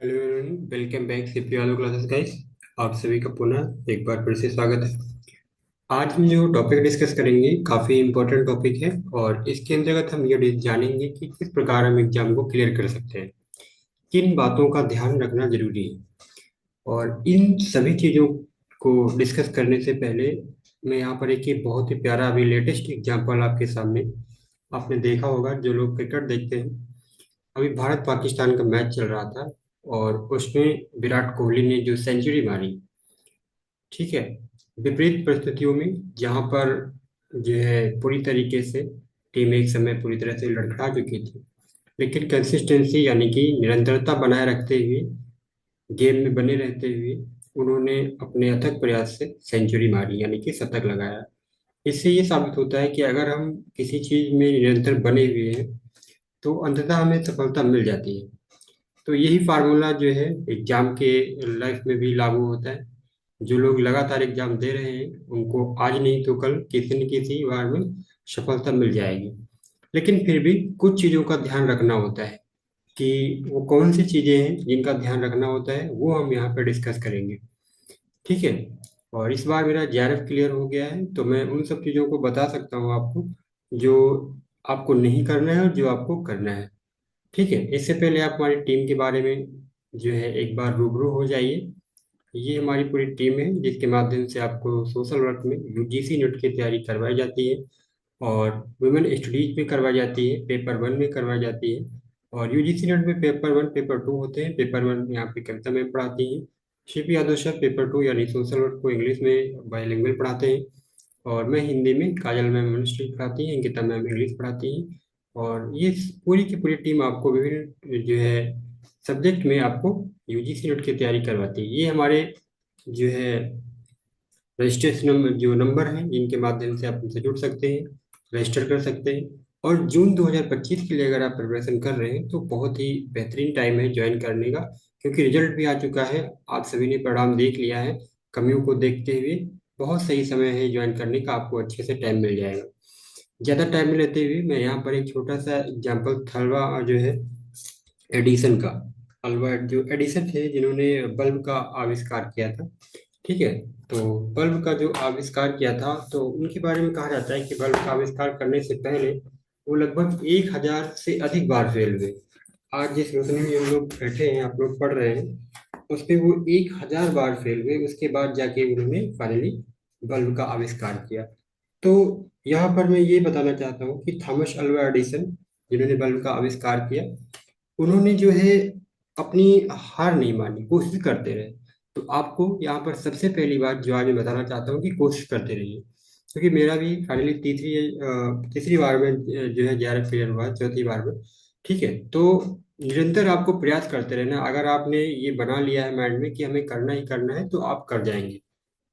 Hello everyone, welcome back सीपीआलो classes guys. आप सभी का पुनः एक बार फिर से स्वागत है। आज हम जो टॉपिक डिस्कस करेंगे काफ़ी इम्पोर्टेंट टॉपिक है और इसके अंतर्गत हम ये जानेंगे कि किस प्रकार हम एग्जाम को क्लियर कर सकते हैं, किन बातों का ध्यान रखना जरूरी है। और इन सभी चीज़ों को डिस्कस करने से पहले मैं यहाँ पर एक ये बहुत ही प्यारा अभी लेटेस्ट एग्जाम्पल आपके सामने। आपने देखा होगा, जो लोग क्रिकेट देखते हैं, अभी भारत पाकिस्तान का मैच चल रहा था और उसमें विराट कोहली ने जो सेंचुरी मारी, ठीक है, विपरीत परिस्थितियों में, जहां पर जो है पूरी तरीके से टीम एक समय पूरी तरह से लड़खड़ा चुकी थी, लेकिन कंसिस्टेंसी यानी कि निरंतरता बनाए रखते हुए, गेम में बने रहते हुए, उन्होंने अपने अथक प्रयास से सेंचुरी मारी यानी कि शतक लगाया। इससे ये साबित होता है कि अगर हम किसी चीज में निरंतर बने हुए हैं तो अंततः हमें सफलता मिल जाती है। तो यही फार्मूला जो है एग्जाम के लाइफ में भी लागू होता है। जो लोग लगातार एग्जाम दे रहे हैं उनको आज नहीं तो कल किसी न किसी बार में सफलता मिल जाएगी। लेकिन फिर भी कुछ चीज़ों का ध्यान रखना होता है कि वो कौन सी चीज़ें हैं जिनका ध्यान रखना होता है, वो हम यहाँ पर डिस्कस करेंगे। ठीक है। और इस बार मेरा जेआरएफ क्लियर हो गया है तो मैं उन सब चीज़ों को बता सकता हूँ आपको, जो आपको नहीं करना है और जो आपको करना है। ठीक है। इससे पहले आप हमारी टीम के बारे में जो है एक बार रूबरू हो जाइए। ये हमारी पूरी टीम है जिसके माध्यम से आपको सोशल वर्क में यूजीसी नेट की तैयारी करवाई जाती है और वुमेन स्टडीज में करवाई जाती है, पेपर वन में करवाई जाती है। और यूजीसी नेट में पेपर वन पेपर टू होते हैं। पेपर वन यहाँ पे कविता मैम पढ़ाती हैं, Shiv Yadav sir paper two यानी सोशल वर्क को इंग्लिश में बाईलिंगुअल पढ़ाते हैं, और मैं हिंदी में, काजल मैम हिस्ट्री पढ़ाती हैं, अंकिता मैम इंग्लिश पढ़ाती हैं। और ये पूरी की पूरी टीम आपको विभिन्न जो है सब्जेक्ट में आपको यूजीसी नेट की तैयारी करवाती है। ये हमारे जो है रजिस्ट्रेशन नंबर, जो नंबर हैं जिनके माध्यम से आप हमसे जुड़ सकते हैं, रजिस्टर कर सकते हैं। और जून 2025 के लिए अगर आप प्रिपरेशन कर रहे हैं तो बहुत ही बेहतरीन टाइम है ज्वाइन करने का, क्योंकि रिजल्ट भी आ चुका है। आप सभी ने परिणाम देख लिया है। कमियों को देखते हुए बहुत सही समय है ज्वाइन करने का, आपको अच्छे से टाइम मिल जाएगा। ज़्यादा टाइम में लेते हुए मैं यहाँ पर एक छोटा सा एग्जाम्पल थलवा जो है एडिसन का, अल्बर्ट जो एडिसन थे जिन्होंने बल्ब का आविष्कार किया था। ठीक है। तो बल्ब का जो आविष्कार किया था तो उनके बारे में कहा जाता है कि बल्ब का आविष्कार करने से पहले वो लगभग 1000 से अधिक बार फेल हुए। आज जिस रोशनी में हम लोग बैठे हैं, आप लोग पढ़ रहे हैं, उस पे वो 1000 बार फेल हुए, उसके बाद जाके उन्होंने फाइनली बल्ब का आविष्कार किया। तो यहाँ पर मैं ये बताना चाहता हूँ कि थॉमस अल्वा एडिसन, जिन्होंने बल्ब का आविष्कार किया, उन्होंने जो है अपनी हार नहीं मानी, कोशिश करते रहे। तो आपको यहाँ पर सबसे पहली बात जो आज मैं बताना चाहता हूँ कि कोशिश करते रहिए, क्योंकि मेरा भी फाइनली तीसरी बार में जो है 11 क्लियर हुआ, चौथी बार में। ठीक है। तो निरंतर आपको प्रयास करते रहना। अगर आपने ये बना लिया है माइंड में कि हमें करना ही करना है तो आप कर जाएंगे।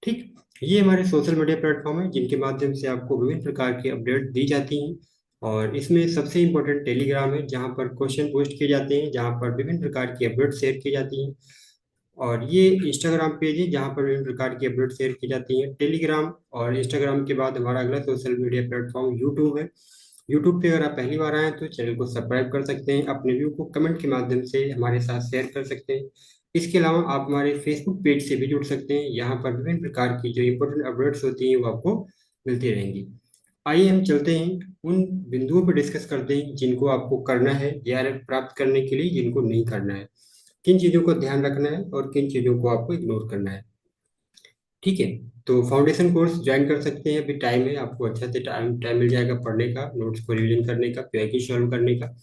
ठीक। ये हमारे सोशल मीडिया प्लेटफॉर्म है जिनके माध्यम से आपको विभिन्न प्रकार की अपडेट दी जाती हैं। और इसमें सबसे इम्पोर्टेंट टेलीग्राम है, जहाँ पर क्वेश्चन पोस्ट किए जाते हैं, जहाँ पर विभिन्न प्रकार की अपडेट शेयर की जाती हैं। और ये इंस्टाग्राम पेज है जहाँ पर विभिन्न प्रकार की अपडेट शेयर की जाती हैं। टेलीग्राम और इंस्टाग्राम के बाद हमारा अगला सोशल मीडिया प्लेटफॉर्म यूट्यूब है। यूट्यूब पे अगर आप पहली बार आए हैं तो चैनल को सब्सक्राइब कर सकते हैं, अपने व्यू को कमेंट के माध्यम से हमारे साथ शेयर कर सकते हैं। इसके अलावा आप हमारे फेसबुक पेज से भी जुड़ सकते हैं, यहाँ पर विभिन्न प्रकार की जो इंपॉर्टेंट अपडेट्स होती हैं वो आपको मिलती रहेंगी। आइए हम चलते हैं उन बिंदुओं पर डिस्कस करते हैं जिनको आपको करना है जेआरएफ प्राप्त करने के लिए, जिनको नहीं करना है, किन चीज़ों को ध्यान रखना है और किन चीज़ों को आपको इग्नोर करना है। ठीक है। तो फाउंडेशन कोर्स ज्वाइन कर सकते हैं, अभी टाइम है, आपको अच्छा से टाइम टाइम मिल जाएगा पढ़ने का, नोट्स को रिवीजन करने का, पीआईक्यू सॉल्व करने का।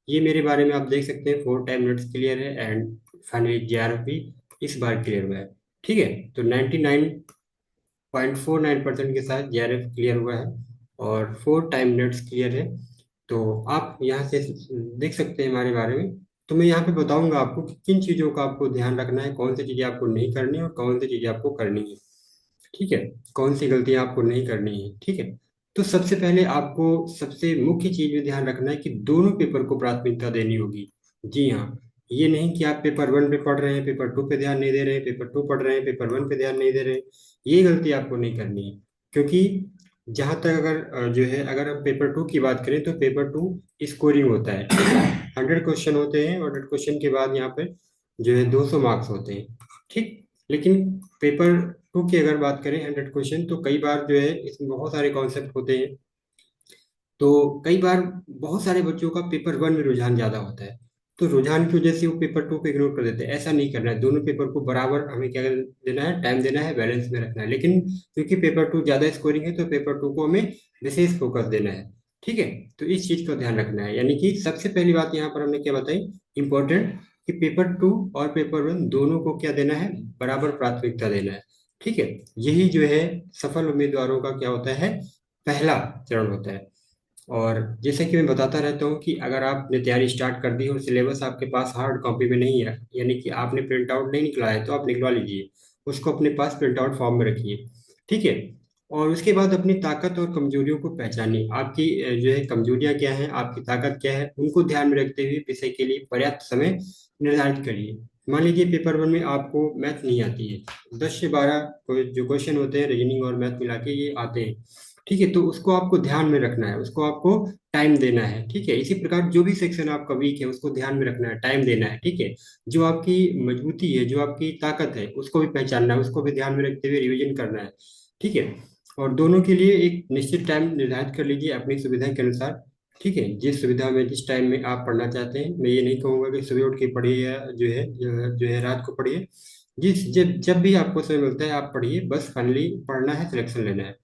ये मेरे बारे में आप देख सकते हैं, 4 टाइम नोट्स क्लियर है एंड फाइनली जेआरएफ भी इस बार क्लियर हुआ है। ठीक है। तो 99.49% के साथ जेआरएफ क्लियर हुआ है और 4 टाइम नोट्स क्लियर है। तो आप यहाँ से देख सकते हैं हमारे बारे में। तो मैं यहाँ पे बताऊंगा आपको कि किन चीज़ों का आपको ध्यान रखना है, कौन सी चीज़ें आपको नहीं करनी है और कौन सी चीज़ें आपको करनी है। ठीक है। कौन सी गलतियां आपको नहीं करनी है। ठीक है। तो सबसे पहले आपको सबसे मुख्य चीज में ध्यान रखना है कि दोनों पेपर को प्राथमिकता देनी होगी। जी हाँ। ये नहीं कि आप पेपर वन पे पढ़ रहे हैं, पेपर टू पे ध्यान नहीं दे रहे हैं, पेपर टू पढ़ रहे हैं, पेपर वन पे ध्यान नहीं दे रहे हैं। ये गलती आपको नहीं करनी है, क्योंकि जहां तक अगर जो है अगर हम पेपर टू की बात करें तो पेपर टू स्कोरिंग होता है। 100 क्वेश्चन होते हैं और 100 क्वेश्चन के बाद यहाँ पे जो है 200 मार्क्स होते हैं। ठीक। लेकिन पेपर टू की अगर बात करें 100 क्वेश्चन, तो कई बार जो है इसमें बहुत सारे कॉन्सेप्ट होते हैं। तो कई बार बहुत सारे बच्चों का पेपर वन में रुझान ज्यादा होता है, तो रुझान की वजह से वो पेपर टू को इग्नोर कर देते हैं। ऐसा नहीं करना है, दोनों पेपर को बराबर हमें क्या देना है, टाइम देना है, बैलेंस में रखना है। लेकिन क्योंकि पेपर टू ज्यादा स्कोरिंग है, तो पेपर टू को हमें विशेष फोकस देना है। ठीक है। तो इस चीज का ध्यान रखना है, यानी कि सबसे पहली बात यहाँ पर हमने क्या बताई, इंपॉर्टेंट, कि पेपर टू और पेपर वन दोनों को क्या देना है, बराबर प्राथमिकता देना है। ठीक है। यही जो है सफल उम्मीदवारों का क्या होता है, पहला चरण होता है। और जैसे कि मैं बताता रहता हूँ कि अगर आपने तैयारी स्टार्ट कर दी और सिलेबस आपके पास हार्ड कॉपी में नहीं है, यानी कि आपने प्रिंट आउट नहीं निकला है, तो आप निकलवा लीजिए, उसको अपने पास प्रिंट आउट फॉर्म में रखिए। ठीक है। और उसके बाद अपनी ताकत और कमजोरियों को पहचानिए। आपकी जो है कमजोरियां क्या हैं, आपकी ताकत क्या है, उनको ध्यान में रखते हुए विषय के लिए पर्याप्त समय निर्धारित करिए। मान लीजिए पेपर वन में आपको मैथ नहीं आती है, 10 से 12 जो क्वेश्चन होते हैं रीजनिंग और मैथ मिला के ये आते हैं। ठीक है। तो उसको आपको ध्यान में रखना है, उसको आपको टाइम देना है। ठीक है। इसी प्रकार जो भी सेक्शन आपका वीक है उसको ध्यान में रखना है, टाइम देना है। ठीक है। जो आपकी मजबूती है, जो आपकी ताकत है, उसको भी पहचानना है, उसको भी ध्यान में रखते हुए रिवीजन करना है। ठीक है। और दोनों के लिए एक निश्चित टाइम निर्धारित कर लीजिए अपनी सुविधा के अनुसार। ठीक है। जिस सुविधा में, जिस टाइम में आप पढ़ना चाहते हैं, मैं ये नहीं कहूँगा कि सुबह उठ के पढ़िए या जो है रात को पढ़िए। जिस जब जब भी आपको समय मिलता है आप पढ़िए, बस फाइनली पढ़ना है, सिलेक्शन लेना है।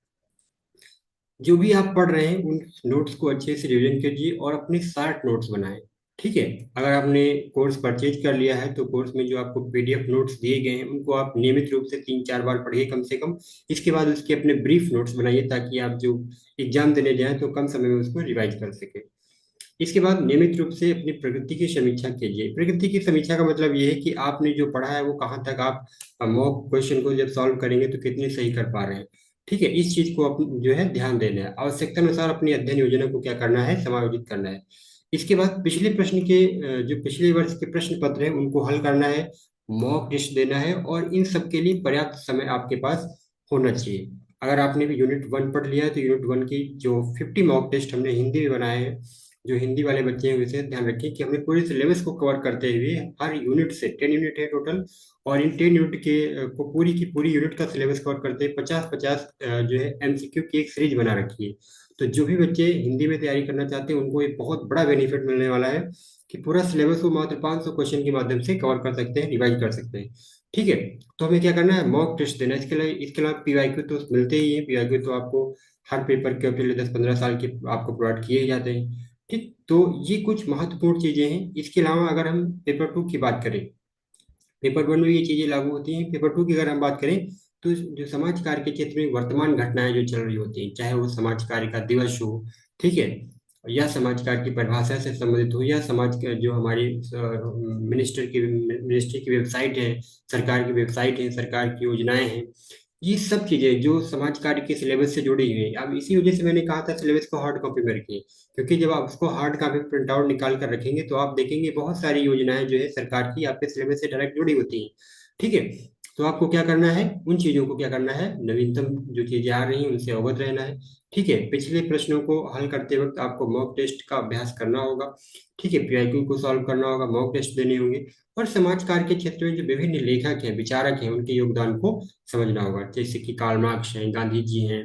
जो भी आप पढ़ रहे हैं उन नोट्स को अच्छे से रिवीजन कीजिए और अपने शार्ट नोट्स बनाएं। ठीक है। अगर आपने कोर्स परचेज कर लिया है, तो कोर्स में जो आपको पीडीएफ नोट्स दिए गए हैं उनको आप नियमित रूप से 3-4 बार पढ़िए कम से कम। इसके बाद उसके अपने ब्रीफ नोट्स बनाइए, ताकि आप जो एग्जाम देने जाएं तो कम समय में उसको रिवाइज कर सकें। इसके बाद नियमित रूप से अपनी प्रगति की समीक्षा कीजिए। प्रगति की समीक्षा का मतलब ये है कि आपने जो पढ़ा है वो कहाँ तक आप मॉक क्वेश्चन को जब सॉल्व करेंगे तो कितने सही कर पा रहे हैं। ठीक है। इस चीज को जो है ध्यान देना है। आवश्यकता अनुसार अपनी अध्ययन योजना को क्या करना है, समायोजित करना है। इसके बाद पिछले प्रश्न के जो पिछले वर्ष के प्रश्न पत्र हैं उनको हल करना है, मॉक टेस्ट देना है, और इन सब के लिए पर्याप्त समय आपके पास होना चाहिए। अगर आपने भी यूनिट वन पढ़ लिया है, तो यूनिट वन की जो 50 मॉक टेस्ट हमने हिंदी में बनाए हैं, जो हिंदी वाले बच्चे हैं वैसे ध्यान रखिए कि हमने पूरे सिलेबस को कवर करते हुए हर यूनिट से, 10 यूनिट है टोटल, और इन 10 यूनिट के को पूरी की पूरी यूनिट का सिलेबस कवर करते हुए 50-50 जो है एमसीक्यू की एक सीरीज बना रखी है। तो जो भी बच्चे हिंदी में तैयारी करना चाहते हैं उनको एक बहुत बड़ा बेनिफिट मिलने वाला है, कि पूरा सिलेबस वो मात्र 500 क्वेश्चन के माध्यम से कवर कर सकते हैं, रिवाइज कर सकते हैं। ठीक है। तो हमें क्या करना है, मॉक टेस्ट देना है। इसके अलावा पीवाईक्यू तो मिलते ही है, पीवाईक्यू तो आपको हर पेपर के पहले 10-15 साल के आपको प्रोवाइड किए ही जाते हैं। ठीक। तो ये कुछ महत्वपूर्ण चीजें हैं। इसके अलावा अगर हम पेपर टू की बात करें, पेपर वन में ये चीजें लागू होती हैं, पेपर टू की अगर हम बात करें, तो जो समाज कार्य के क्षेत्र में वर्तमान घटनाएं जो चल रही होती हैं, चाहे वो समाज कार्य का दिवस हो, ठीक है, या समाज कार्य की परिभाषा से संबंधित हो, या समाज के जो हमारी मिनिस्ट्री की वेबसाइट है, सरकार की वेबसाइट है, सरकार की योजनाएं हैं, ये सब चीजें जो समाज कार्य के सिलेबस से जुड़ी हुई हैं। अब इसी वजह से मैंने कहा था सिलेबस को हार्ड कॉपी में रखिए, क्योंकि जब आप उसको हार्ड कॉपी प्रिंट आउट निकाल कर रखेंगे तो आप देखेंगे बहुत सारी योजनाएं जो है सरकार की आपके सिलेबस से डायरेक्ट जुड़ी होती हैं। ठीक है। तो आपको क्या करना है, उन चीजों को क्या करना है, नवीनतम जो चीजें आ रही हैं उनसे अवगत रहना है। ठीक है। पिछले प्रश्नों को हल करते वक्त आपको मॉक टेस्ट का अभ्यास करना होगा। ठीक है। पीआईक्यू को सॉल्व करना होगा, मॉक टेस्ट देने होंगे, और समाज कार्य के क्षेत्र में जो विभिन्न लेखक हैं, विचारक हैं, उनके योगदान को समझना होगा, जैसे कि कार्ल मार्क्स हैं, गांधी जी हैं।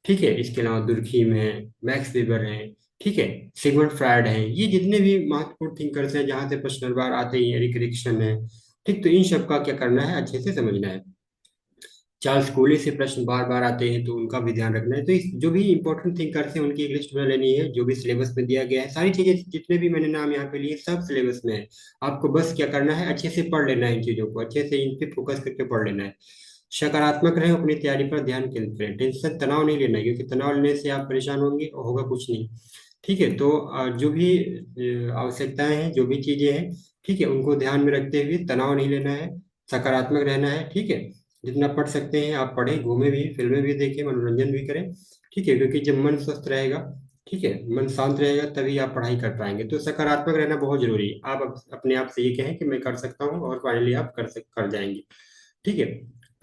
ठीक है। इसके अलावा दुर्खीम है, मैक्स वेबर हैं। ठीक है। सिगमंड फ्रायड हैं, ये जितने भी महत्वपूर्ण थिंकर्स हैं जहां से प्रश्न बार आते ही, एरिक एरिक्सन है। ठीक। तो इन सब का क्या करना है, अच्छे से समझना है। चार्ल्स कोली से प्रश्न बार बार आते हैं, तो उनका भी ध्यान रखना है। तो इस जो भी इंपॉर्टेंट थिंकर्स हैं उनकी एक लिस्ट बना लेनी है, जो भी सिलेबस में दिया गया है, सारी चीजें जितने भी मैंने नाम यहाँ पे लिए सब सिलेबस में है। आपको बस क्या करना है, अच्छे से पढ़ लेना है, इन चीजों को अच्छे से इन पे फोकस करके पढ़ लेना है। सकारात्मक रहें, अपनी तैयारी पर ध्यान केंद्रित करें, टेंशन तनाव नहीं लेना है, क्योंकि तनाव लेने से आप परेशान होंगे और होगा कुछ नहीं। ठीक है। तो जो भी आवश्यकताएं हैं, जो भी चीजें हैं, ठीक है, उनको ध्यान में रखते हुए तनाव नहीं लेना है, सकारात्मक रहना है। ठीक है। जितना पढ़ सकते हैं आप पढ़ें, घूमें भी, फिल्में भी देखें, मनोरंजन भी करें। ठीक है। क्योंकि जब मन स्वस्थ रहेगा, ठीक है, मन शांत रहेगा, तभी आप पढ़ाई कर पाएंगे। तो सकारात्मक रहना बहुत जरूरी है। आप अपने आप से ये कहें कि मैं कर सकता हूँ, और फाइनली आप कर जाएंगे। ठीक है।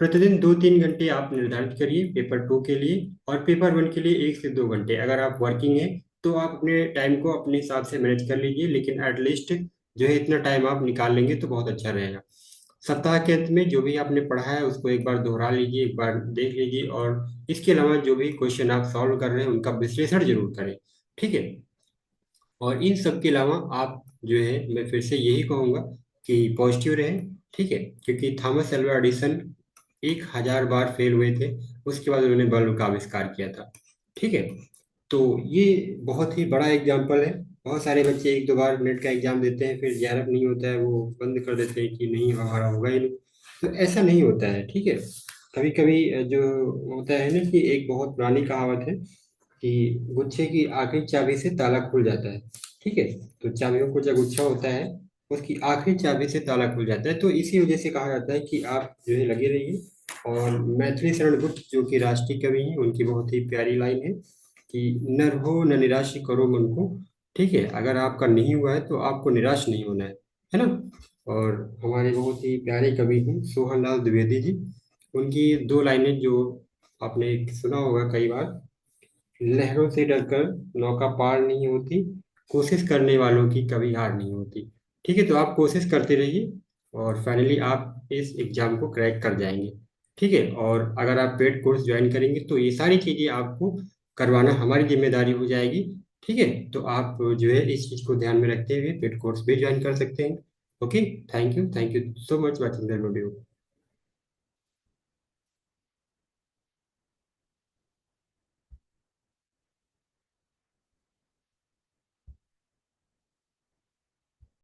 प्रतिदिन 2-3 घंटे आप निर्धारित करिए पेपर टू के लिए, और पेपर वन के लिए 1 से 2 घंटे। अगर आप वर्किंग हैं तो आप अपने टाइम को अपने हिसाब से मैनेज कर लीजिए, लेकिन एटलीस्ट जो है इतना टाइम आप निकाल लेंगे तो बहुत अच्छा रहेगा। सप्ताह के अंत में जो भी आपने पढ़ा है उसको एक बार दोहरा लीजिए, एक बार देख लीजिए, और इसके अलावा जो भी क्वेश्चन आप सॉल्व कर रहे हैं उनका विश्लेषण जरूर करें। ठीक है। और इन सब के अलावा आप जो है, मैं फिर से यही कहूँगा कि पॉजिटिव रहें। ठीक है। क्योंकि थॉमस अल्वा एडिसन 1000 बार फेल हुए थे, उसके बाद उन्होंने बल्ब का आविष्कार किया था। ठीक है। तो ये बहुत ही बड़ा एग्जाम्पल है। बहुत सारे बच्चे एक दो बार नेट का एग्जाम देते हैं, फिर जेआरएफ नहीं होता है, वो बंद कर देते हैं कि नहीं हमारा होगा ही नहीं। तो ऐसा नहीं होता है। ठीक है। कभी कभी जो होता है ना, कि एक बहुत पुरानी कहावत है कि गुच्छे की आखिरी चाबी से ताला खुल जाता है। ठीक है। तो चाबियों को जब गुच्छा होता है, उसकी आखिरी चाबी से ताला खुल जाता है। तो इसी वजह से कहा जाता है कि आप जो है लगे रहिए। और मैथिली शरण गुप्त जो कि राष्ट्रीय कवि हैं, उनकी बहुत ही प्यारी लाइन है कि न रहो न निराश करो मन को। ठीक है। अगर आपका नहीं हुआ है तो आपको निराश नहीं होना है ना। और हमारे बहुत ही प्यारे कवि हैं सोहन लाल द्विवेदी जी। उनकी दो लाइनें जो आपने सुना होगा कई बार, लहरों से डरकर नौका पार नहीं होती, कोशिश करने वालों की कभी हार नहीं होती। ठीक है। तो आप कोशिश करते रहिए और फाइनली आप इस एग्जाम को क्रैक कर जाएंगे। ठीक है। और अगर आप पेड कोर्स ज्वाइन करेंगे तो ये सारी चीज़ें आपको करवाना हमारी जिम्मेदारी हो जाएगी। ठीक है। तो आप जो है इस चीज़ को ध्यान में रखते हुए पेड कोर्स भी ज्वाइन कर सकते हैं। Okay. Thank you so much watching the video.